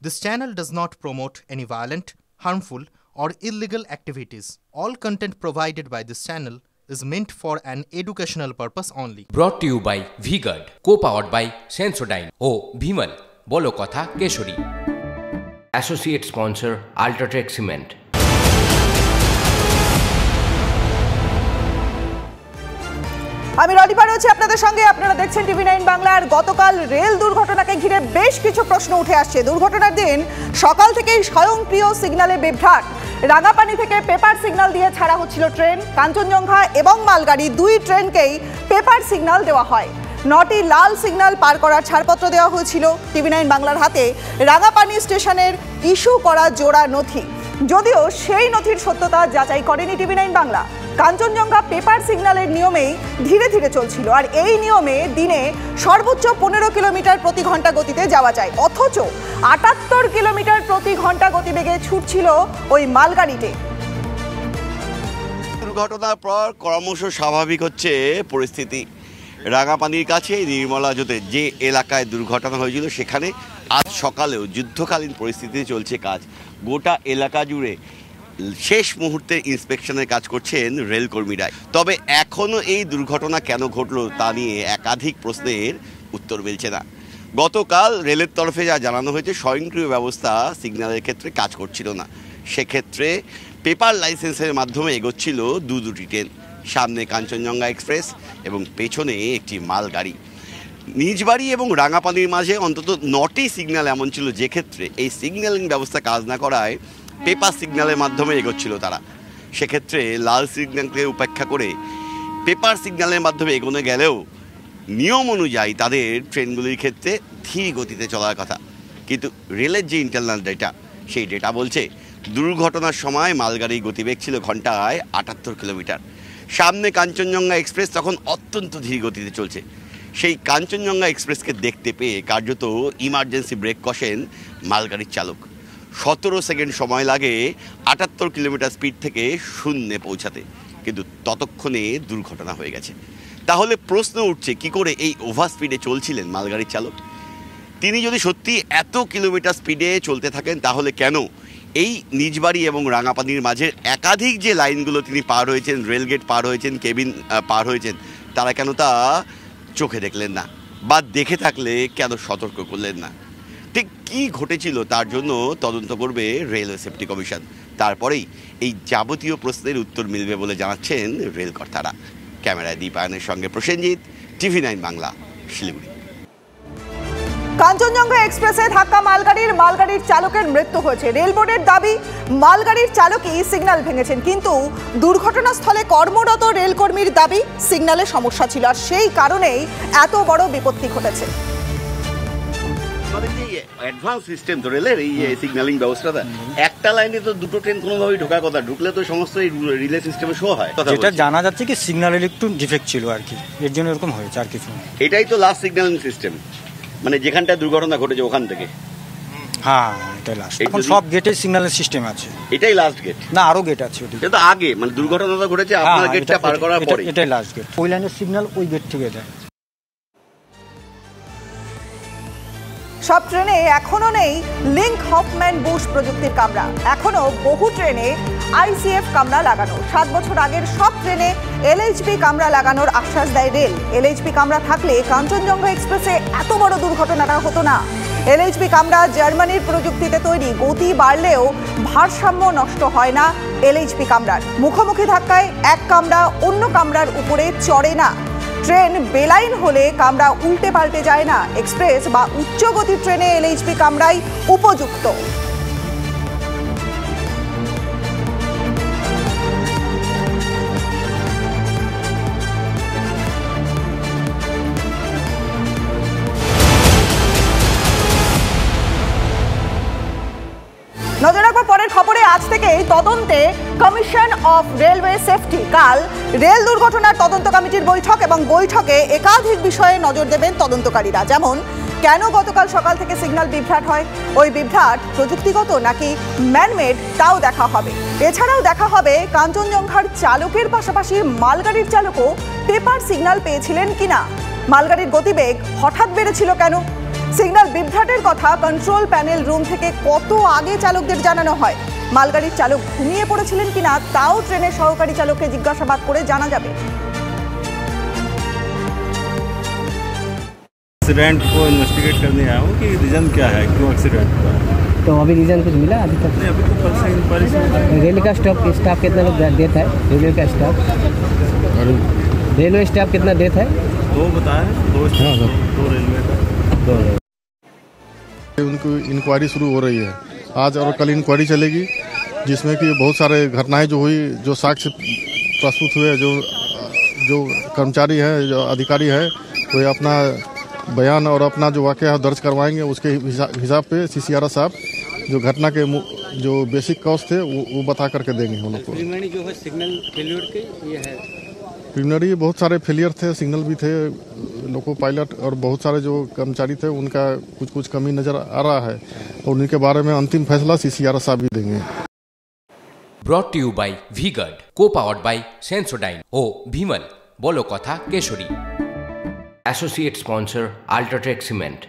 This channel does not promote any violent, harmful, or illegal activities. All content provided by this channel is meant for an educational purpose only. Brought to you by V-Guard, co-powered by Sensodyne O Bhimal, বলো কথা Keshari. Associate sponsor Ultratech Cement. আমি রনিপা রয়েছি আপনাদের সঙ্গে। আপনারা দেখছেন টিভি9 বাংলার। গতকাল রেল দুর্ঘটনাকে ঘিরে বেশ কিছু প্রশ্ন উঠে আসছে। দুর্ঘটনার দিন সকাল থেকেই স্বয়ংক্রিয় সিগন্যালে বিভ্রাট। রাঙাপানি থেকে পেপার সিগন্যাল দিয়ে ছাড়া হচ্ছিল ট্রেন। কাঞ্চনজঙ্ঘা এবং মালগাড়ি দুই ট্রেনকেই পেপার সিগন্যাল দেওয়া হয়। 9টি লাল সিগন্যাল পার করার ছাড়পত্র দেওয়া হয়েছিল। টিভি9 বাংলার হাতে রাঙাপানি স্টেশনের ইস্যু করা জোড়া নথি, যদিও সেই নথির সত্যতা যাচাই করেনি টিভি9 বাংলা। কাঞ্চনজঙ্ঘা পেপার সিগন্যালের নিয়মেই ধীরে ধীরে চলছিল, আর এই নিয়মে দিনে সর্বোচ্চ 15 কিলোমিটার প্রতি ঘন্টা গতিতে যাওয়া যায়, অথচ 78 কিলোমিটার প্রতি ঘন্টা গতিবেগে ছুটছিল ওই মালগাড়িতে। দুর্ঘটনার পর ক্রমশ স্বাভাবিক হচ্ছে পরিস্থিতি। রাঙাপানির কাছে নির্মলাজোতে যে এলাকায় দুর্ঘটনা হয়েছিল সেখানে আজ সকালেও যুদ্ধকালীন পরিস্থিতিতে চলছে কাজ। গোটা এলাকা জুড়ে শেষ মুহূর্তে ইন্সপেকশনের কাজ করছেন রেলকর্মীরা। তবে এখনও এই দুর্ঘটনা কেন ঘটলো তা নিয়ে একাধিক প্রশ্নের উত্তর মিলছে না। গতকাল রেলের তরফে যা জানানো হয়েছে, স্বয়ংক্রিয় ব্যবস্থা সিগন্যালের ক্ষেত্রে কাজ করছিল না। সেক্ষেত্রে পেপার লাইসেন্সের মাধ্যমে এগোচ্ছিল দুটি ট্রেন, সামনে কাঞ্চনজঙ্ঘা এক্সপ্রেস এবং পেছনে একটি মালগাড়ি। নিজবাড়ি এবং রাঙাপানির মাঝে অন্তত 9টি সিগন্যাল এমন ছিল যে ক্ষেত্রে এই সিগন্যালিং ব্যবস্থা কাজ না করায় পেপার সিগন্যালের মাধ্যমে এগোচ্ছিল তারা। সেক্ষেত্রে লাল সিগন্যালকে উপেক্ষা করে পেপার সিগন্যালের মাধ্যমে এগোনো গেলেও নিয়ম অনুযায়ী তাদের ট্রেনগুলির ক্ষেত্রে ধীর গতিতে চলার কথা। কিন্তু রেলের যে ইন্টারনাল ডেটা, সেই ডেটা বলছে দুর্ঘটনার সময় মালগাড়ির গতিবেগ ছিল ঘন্টায় 78 কিলোমিটার। সামনে কাঞ্চনজঙ্ঘা এক্সপ্রেস তখন অত্যন্ত ধীর গতিতে চলছে। সেই কাঞ্চনজঙ্ঘা এক্সপ্রেসকে দেখতে পেয়ে কার্যত ইমার্জেন্সি ব্রেক কষেন মালগাড়ির চালক। 17 সেকেন্ড সময় লাগে 78 কিলোমিটার স্পিড থেকে শূন্যে পৌঁছাতে, কিন্তু ততক্ষণে দুর্ঘটনা হয়ে গেছে। তাহলে প্রশ্ন উঠছে, কি করে এই ওভার স্পিডে চলছিলেন মালগাড়ির চালক? তিনি যদি সত্যি এত কিলোমিটার স্পিডে চলতে থাকেন, তাহলে কেন এই নিজবাড়ি এবং রাঙাপানির মাঝের একাধিক যে লাইনগুলো তিনি পার হয়েছেন, রেলগেট পার হয়েছেন, কেবিন পার হয়েছেন, তারা কেন তা চোখে দেখলেন না? বা দেখে থাকলে কেন সতর্ক করলেন না? ঠিক কী ঘটেছিল তার জন্য তদন্ত করবে রেলওয়ে সেফটি কমিশন। তারপরেই এই যাবতীয় প্রশ্নের উত্তর মিলবে বলে জানাচ্ছেন রেল কর্তারা। ক্যামেরায় দীপায়নের সঙ্গে প্রসেনজিৎ, টিভি9 বাংলা, শিলিগুড়ি। কাঞ্চনজঙ্ঘা এক্সপ্রেসে ধাক্কা মালগাড়ির চালকের মৃত্যু হয়েছে। রেল বোর্ডের দাবি, মালগাড়ির চালকই সিগন্যাল ভেঙেছেন, কিন্তু দুর্ঘটনাস্থলে কর্মরত রেলকর্মীর দাবি সিগন্যালে সমস্যা ছিল, আর সেই কারণেই এত বড় বিপত্তি ঘটেছে। অ্যাডভান্স সিস্টেম তো রেলের এই সিগন্যালিং ব্যবস্থাটা, একটা লাইনে তো দুটো ট্রেন কোনোভাবেই ঢোকার কথা, ঢুকলে তো সমস্ত এই রিলে সিস্টেমে শো হয়। যেটা জানা যাচ্ছে কি সিগন্যালের একটু ডিফেক্ট ছিল আর কি, এর জন্য এরকম হয়েছে, আর কিছু। এটাই তো লাস্ট সিগন্যালিং সিস্টেম, মানে যেখানটায় দুর্ঘটনা ঘটেছে ওখান থেকে। হ্যাঁ, এটাই লাস্ট। এখন সব গেটে সিগন্যালের সিস্টেম আছে। এটাই লাস্ট গেট না, আরো গেট আছে। এটা তো আগে, মানে দুর্ঘটনাটা ঘটেছে আপনার গেটটা পার করার পরে। এটাই লাস্ট গেট। ওই লাইনের সিগন্যাল ওই গেট থেকে দেয়। সব ট্রেনে এখনো নেই লিঙ্ক হফম্যান বুশ প্রযুক্তির কামরা। এখনো বহু ট্রেনে আইসিএফ কামরা লাগানো। 7 বছর আগের সব ট্রেনে এলএইচপি কামরা লাগানোর আশ্বাস দেয় রেল। এলএইচপি কামরা থাকলে কাঞ্চনজঙ্ঘা এক্সপ্রেসে এত বড় দুর্ঘটনাটা হতো না। এলএইচপি কামরা জার্মানির প্রযুক্তিতে তৈরি, গতি বাড়লেও ভারসাম্য নষ্ট হয় না এলএইচপি কামরার। মুখোমুখি ধাক্কায় এক কামরা অন্য কামরার উপরে চড়ে না। ট্রেন বেলাইন হলে কামরা উল্টে পাল্টে যায় না। এক্সপ্রেস বা উচ্চ গতির ট্রেনে এলএইচপি কামরাই উপযুক্ত। নজর রাখবো পরের খবরে। আজ থেকে তদন্তে কমিশন অফ রেলওয়ে সেফটি। কাল রেল দুর্ঘটনার তদন্ত কমিটির বৈঠক, এবং বৈঠকে একাধিক বিষয়ে নজর দেবেন তদন্তকারীরা। যেমন, কেন গতকাল সকাল থেকে সিগন্যাল বিভ্রাট হয়, ওই বিভ্রাট প্রযুক্তিগত নাকি ম্যানমেড, তাও দেখা হবে। এছাড়াও দেখা হবে কাঞ্চনজঙ্ঘার চালকের পাশাপাশি মালগাড়ির চালকও পেপার সিগন্যাল পেয়েছিলেন কিনা, মালগাড়ির গতিবেগ হঠাৎ বেড়েছিল কেন, সিগন্যাল বিভ্রাটের কথা কন্ট্রোল প্যানেল রুম থেকে কত আগে চালকদের জানানো হয়? মালগাড়ির চালক ঘুমিয়ে পড়েছিলেন কিনা তাও ট্রেনের সহকারী চালককে জিজ্ঞাসাবাদ করে জানা যাবে। एक्सीडेंट को इन्वेस्टिगेट करने आया हूँ कि रीज़न क्या है, क्यों एक्सीडेंट हुआ है। तो अभी रीज़न कुछ मिला अभी तक? नहीं, अभी तो कल से इंक्वायरी शुरू है। रेलवे का स्टाफ कितना लोग डेथ है? रेलवे का स्टाफ रेलवे स्टाफ कितना डेथ है? 2 बताए, 2 रेलवे का। उनको इंक्वायरी शुरू हो रही है। आज और कल इंक्वायरी चलेगी, जिसमें कि बहुत सारे घटनाएं जो हुई, जो साक्ष्य प्रस्तुत हुए, जो कर्मचारी है, जो अधिकारी है, वो अपना बयान और अपना जो वाकया दर्ज करवाएंगे। उसके हिसाब पे सीसीआरएस साहब जो घटना के जो बेसिक कॉज थे वो बता करके देंगे हम लोग को। प्रीलिमिनरी जो है सिग्नल फेल्योर के ये है। प्रीलिमिनरी बहुत सारे फेलियर थे, सिग्नल भी थे, लोको पायलट और बहुत सारे जो कर्मचारी थे उनका कुछ कमी नजर आ रहा है और उनके बारे में अंतिम फैसला सीसीआरएस साहब भी देंगे। Brought to you by V-Guard, co-powered by Sensodyne ও ভিমল বলো কথা Keshari. Associate sponsor Ultratech Cement.